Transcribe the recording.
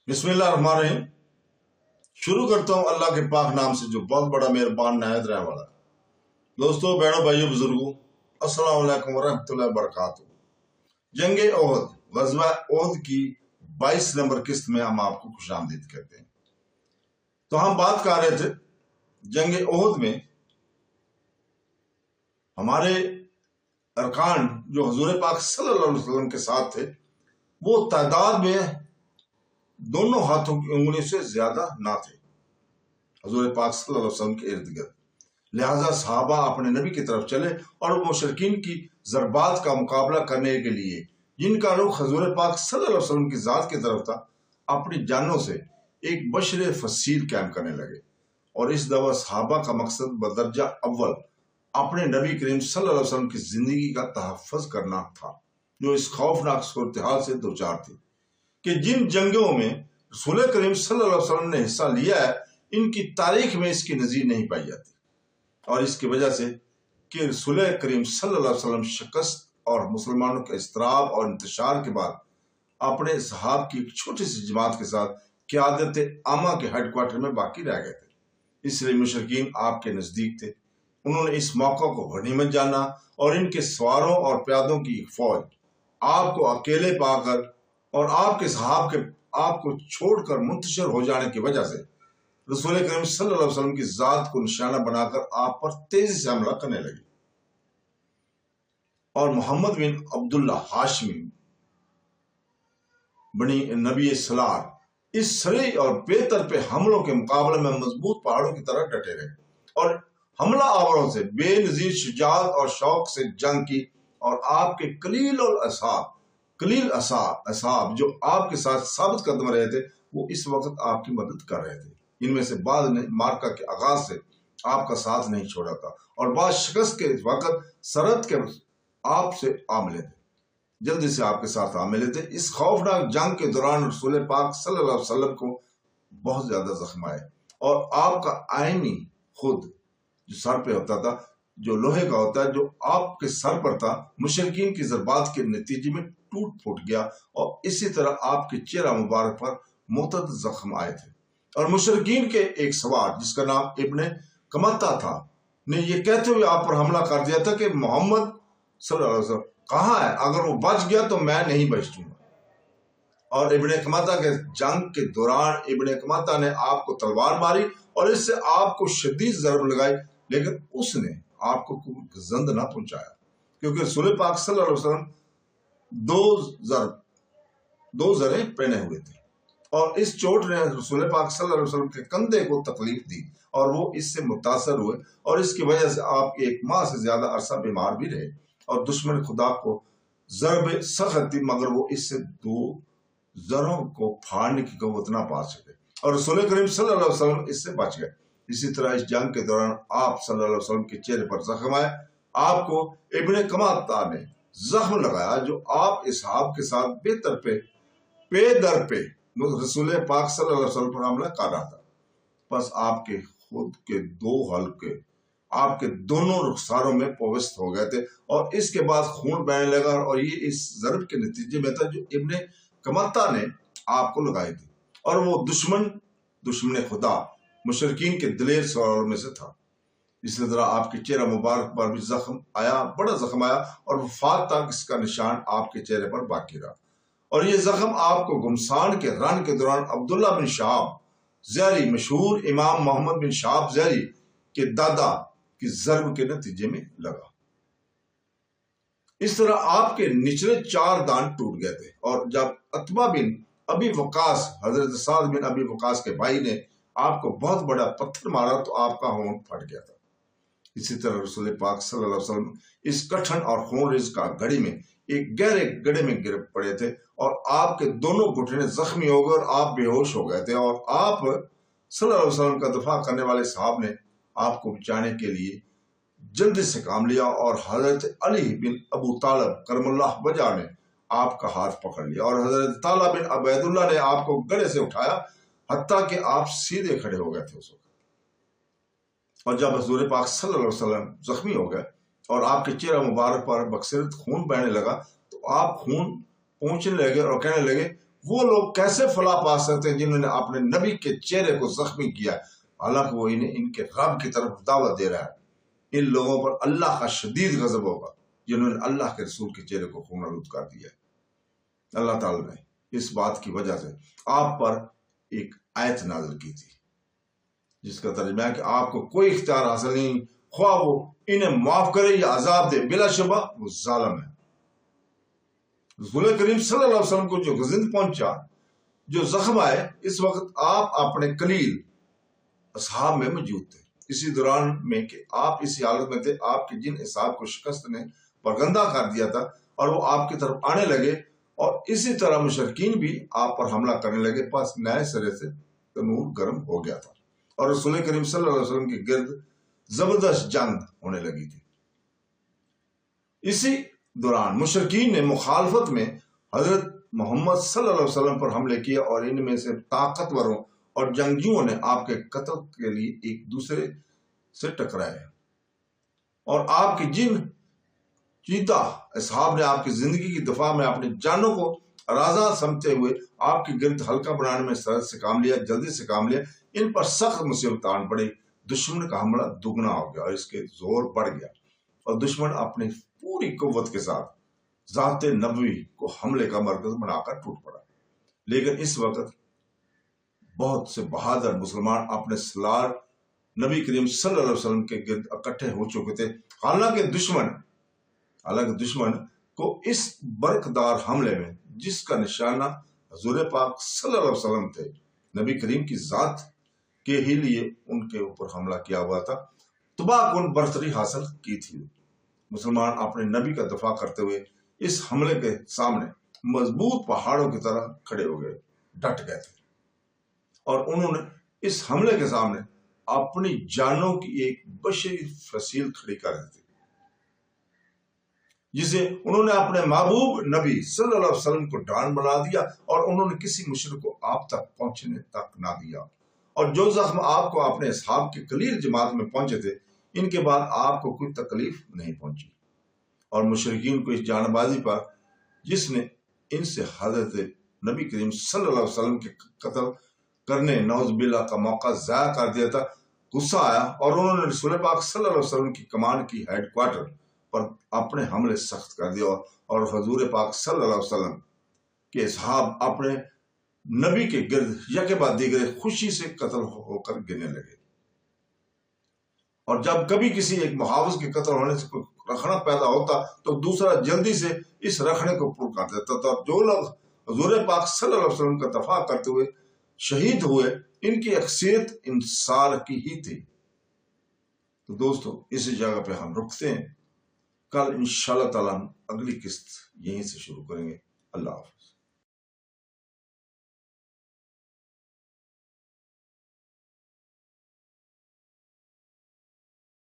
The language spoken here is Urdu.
بسم اللہ الرحمن الرحیم۔ شروع کرتا ہوں اللہ کے پاک نام سے جو بہت بڑا مہربان نہایت رحم والا۔ دوستو، بہنوں، بھائیوں، بزرگوں، السلام علیکم ورحمۃ اللہ وبرکاتہ۔ جنگ احد، غزوہ احد کی 22 نمبر قسط میں ہم آپ کو خوش آمدید کہتے ہیں۔ تو ہم بات کر رہے تھے جنگ احد میں ہمارے ارکان جو حضور پاک صلی اللہ علیہ وسلم کے ساتھ تھے وہ تعداد میں دونوں ہاتھوں کی انگلی سے زیادہ نہ تھے حضور پاک صلی اللہ علیہ وسلم کے ارد گرد، لہذا صحابہ اپنے نبی کی طرف چلے اور مشرکین کی ضربات کا مقابلہ کرنے کے لیے جن کا رخ حضور پاک صلی اللہ علیہ وسلم کی ذات کی طرف تھا، اپنی جانوں سے ایک بشر فصیل قائم کرنے لگے۔ اور اس دفعہ صحابہ کا مقصد بدرجہ اول اپنے نبی کریم صلی اللہ علیہ وسلم کی زندگی کا تحفظ کرنا تھا، جو اس خوفناک صورتحال سے دوچار تھی کہ جن جنگوں میں رسول کریم صلی اللہ علیہ وسلم نے حصہ لیا ہے ان کی تاریخ میں اس کی نظیر نہیں پائی جاتی، اور اس کی وجہ سے کہ رسول کریم صلی اللہ علیہ وسلم شکست اور مسلمانوں کے اضطراب اور انتشار کے بعد اپنے صحاب کی ایک چھوٹی سی جماعت کے ساتھ قیادت عامہ کے ہیڈ کوارٹر میں باقی رہ گئے تھے۔ اس لیے مشرکین آپ کے نزدیک تھے، انہوں نے اس موقع کو غنیمت جانا اور ان کے سواروں اور پیادوں کی ایک فوج آپ کو اکیلے پا کر اور آپ کے صحاب کے آپ کو چھوڑ کر منتشر ہو جانے کی وجہ سے رسول کریم صلی اللہ علیہ وسلم کی ذات کو نشانہ بنا کر آپ پر تیزی سے حملہ کرنے لگی، اور محمد بن عبداللہ ہاشمی بنی نبی سلار اس سریع اور بے طرفِ حملوں کے مقابلے میں مضبوط پہاڑوں کی طرح ڈٹے رہے اور حملہ آوروں سے بے نظیر شجاعت اور شوق سے جنگ کی، اور آپ کے قلیل اصحاب جو آپ کے ساتھ ثابت قدم رہے تھے وہ اس وقت آپ کی مدد کر رہے تھے۔ ان میں سے بعض نے مارکا کے آغاز سے آپ کا ساتھ نہیں چھوڑا تھا، اور بعض شکست کے وقت سرحد کے آپ سے آ ملے تھے، جلدی سے آپ کے ساتھ آ ملے تھے۔ اس خوفناک جنگ کے دوران رسول پاک صلی اللہ علیہ وسلم کو بہت زیادہ زخم آئے، اور آپ کا آئینی خود جو سر پہ ہوتا تھا، جو لوہے کا ہوتا ہے، جو آپ کے سر پر تھا، مشرکین کی ضربات کے نتیجے میں ٹوٹ پھوٹ گیا، اور اسی طرح آپ کے چہرہ مبارک پر متعدد زخم آئے تھے۔ اور مشرکین کے ایک سوار جس کا نام ابن کمتا تھا نے یہ کہتے ہوئے آپ پر حملہ کر دیا تھا کہ محمد صلی اللہ علیہ وسلم کہاں ہے؟ اگر وہ بچ گیا تو میں نہیں بچوں گا۔ اور ابن کمتا کے جنگ کے دوران ابن کمتا نے آپ کو تلوار ماری اور اس سے آپ کو شدید ضرب لگائی، لیکن اس نے آپ کو کوئی زند نہ پہنچایا، کیونکہ رسول پاک صلی اللہ علیہ وسلم دو زریں پہنے ہوئے تھے، اور اس چوٹ نے رسول پاک صلی اللہ علیہ وسلم کے کندھے کو تکلیف دی اور وہ اس سے متاثر ہوئے، اور اس کی وجہ سے آپ 1 ماہ سے زیادہ عرصہ بیمار بھی رہے، اور دشمن خدا کو ضرب سخت دی مگر وہ اس سے 2 زروں کو پھاڑنے کی قوت نہ پا سکے، اور رسول کریم صلی اللہ علیہ وسلم اس سے بچ گئے۔ اسی طرح اس جنگ کے دوران آپ صلی اللہ علیہ وسلم کے چہرے پر زخم آئے، آپ کو ابن کمتا نے زخم لگایا جو آپ اصحاب کے ساتھ پے در پے رسول پاک صلی اللہ علیہ وسلم پر حملہ کر رہا تھا۔ بس آپ کے خود کے 2 حلقے آپ کے دونوں رخساروں میں پوست ہو گئے تھے، اور اس کے بعد خون بہنے لگا، اور یہ اس ضرب کے نتیجے میں تھا جو ابن کمتا نے آپ کو لگائی تھی، اور وہ دشمن خدا مشرکین کے دلیر سواروں میں سے تھا۔ اسی طرح آپ کے چہرہ مبارک پر بھی بڑا زخم آیا، اور وفات تک اس کا نشان آپ کے چہرے پر باقی رہا، اور یہ زخم آپ کو گمسان کے رن کے دوران عبداللہ بن شہاب زہری، مشہور امام محمد بن شہاب زہری کے دادا کی ضرب کے نتیجے میں لگا۔ اس طرح آپ کے نچلے 4 دان ٹوٹ گئے تھے، اور جب عتبہ بن ابی وقاص حضرت سعد بن ابی وقاص کے بھائی نے آپ کو بہت بڑا پتھر مارا تو آپ کا ہونٹ پھٹ گیا تھا۔ اسی طرح رسول پاک صلی اللہ علیہ وسلم اس کٹھن اور خون ریز کا گڑھی میں ایک گہرے گڑھے میں گر پڑے تھے، اور آپ کے دونوں گھٹنے زخمی ہو گئے اور آپ بے ہوش ہو گئے تھے، اور آپ صلی اللہ علیہ وسلم کا دفاع کرنے والے صحاب نے آپ کو بچانے کے لیے جلدی سے کام لیا، اور حضرت علی بن ابو طالب کرم اللہ وجہ نے آپ کا ہاتھ پکڑ لیا، اور حضرت طلحہ بن عبید اللہ نے آپ کو گڑھے سے اٹھایا، حتیٰ کہ آپ سیدھے کھڑے ہو گئے تھے اس وقت۔ اور جب حضور پاک صلی اللہ علیہ وسلم زخمی ہو گئے اور آپ کے چہرہ مبارک پر بکثرت خون بہنے لگا تو آپ خون پہنچنے لگے اور کہنے لگے وہ لوگ کیسے فلاح پا سکتے ہیں جنہوں نے اپنے نبی کے چہرے کو زخمی کیا، حالانکہ وہ انہیں ان کے رب کی طرف دعوت دے رہا ہے۔ ان لوگوں پر اللہ کا شدید غضب ہوگا جنہوں نے اللہ کے رسول کے چہرے کو خون آلود کر دیا ہے۔ اللہ تعالیٰ نے اس بات کی وجہ سے آپ پر ایک آیت نازل کی تھی جس کا ترجمہ ہے کہ آپ کو کوئی اختیار حاصل نہیں، خواہ وہ انہیں معاف کرے یا عذاب دے، بلا شبہ وہ ظالم ہے۔ رسول کریم صلی اللہ علیہ وسلم کو جو غزند پہنچا، جو زخم آئے، اس وقت آپ اپنے قلیل اصحاب میں موجود تھے۔ اسی دوران میں کہ آپ اسی حالت میں تھے، آپ کے جن اصحاب کو شکست نے پرگندہ کر دیا تھا اور وہ آپ کی طرف آنے لگے، اور اسی طرح مشرکین بھی آپ پر حملہ کرنے لگے، پس نئے سرے سے تنور گرم ہو گیا تھا اور رسول کریم صلی اللہ علیہ وسلم کے گرد زبردست جنگ ہونے لگی تھی۔ اسی دوران مشرکین نے مخالفت میں حضرت محمد صلی اللہ علیہ وسلم پر حملے کیے، اور ان میں سے طاقتوروں اور جنگجوؤں نے آپ کے قتل کے لیے ایک دوسرے سے ٹکرائے، اور آپ کی جن چیتا اصحاب نے آپ کی زندگی کی دفاع میں اپنی جانوں کو رازاں سمجھتے ہوئے آپ کی گرد ہلکا بنانے میں سرحد سے کام لیا، جلدی سے کام لیا، ان پر سخت مصیبت آن پڑی۔ دشمن کا حملہ دگنا ہو گیا اور اس کے زور بڑھ گیا، اور دشمن اپنی پوری قوت کے ساتھ ذات نبوی کو حملے کا مرکز بنا کر ٹوٹ پڑا۔ لیکن اس وقت بہت سے بہادر مسلمان اپنے سالار نبی کریم صلی اللہ علیہ وسلم کے گرد اکٹھے ہو چکے تھے، حالانکہ دشمن کو اس برقدار حملے میں جس کا نشانہ حضور پاک صلی اللہ علیہ وسلم تھے، نبی کریم کی ذات کے ہی لیے ان کے اوپر حملہ کیا ہوا تھا، تباہ کن برتری حاصل کی تھی۔ مسلمان اپنے نبی کا دفاع کرتے ہوئے اس حملے کے سامنے مضبوط پہاڑوں کی طرح کھڑے ہو گئے، ڈٹ گئے تھے، اور انہوں نے اس حملے کے سامنے اپنی جانوں کی ایک بشری فصیل کھڑی کر دی تھی، جسے انہوں نے اپنے محبوب نبی صلی اللہ علیہ وسلم کو ڈان بنا دیا، اور انہوں نے کسی مشرک کو آپ تک پہنچنے تک نہ دیا، اور جو زخم آپ کو اپنے اصحاب کی قلیل جماعت میں پہنچے تھے، ان کے بعد آپ کو کوئی تکلیف نہیں پہنچی، اور مشرکین کو اس جان بازی پر جس نے ان سے حضرت نبی کریم صلی اللہ علیہ وسلم کے قتل کرنے نعوذ باللہ کا موقع ضائع کر دیا تھا، غصہ آیا، اور انہوں نے رسول پاک صلی اللہ علیہ وسلم کی کمان کی ہیڈ کوارٹر پر اپنے حملے سخت کر دیا، اور حضور پاک صلی اللہ علیہ وسلم کے اصحاب اپنے نبی کے گرد یکے بعد دیگر خوشی سے قتل ہو کر گرنے لگے۔ اور جب کبھی کسی ایک محافظ کے قتل ہونے سے کوئی رکھنا پیدا ہوتا تو دوسرا جلدی سے اس رکھنے کو پر کر دیتا تھا، اور جو لوگ حضور پاک صلی اللہ علیہ وسلم کا دفاع کرتے ہوئے شہید ہوئے، ان کی اکثریت انصار کی ہی تھی۔ تو دوستو، اسی جگہ پہ ہم رکتے ہیں، کل انشاءاللہ تعالیٰ ہم اگلی قسط یہیں سے شروع کریں گے۔ اللہ حافظ۔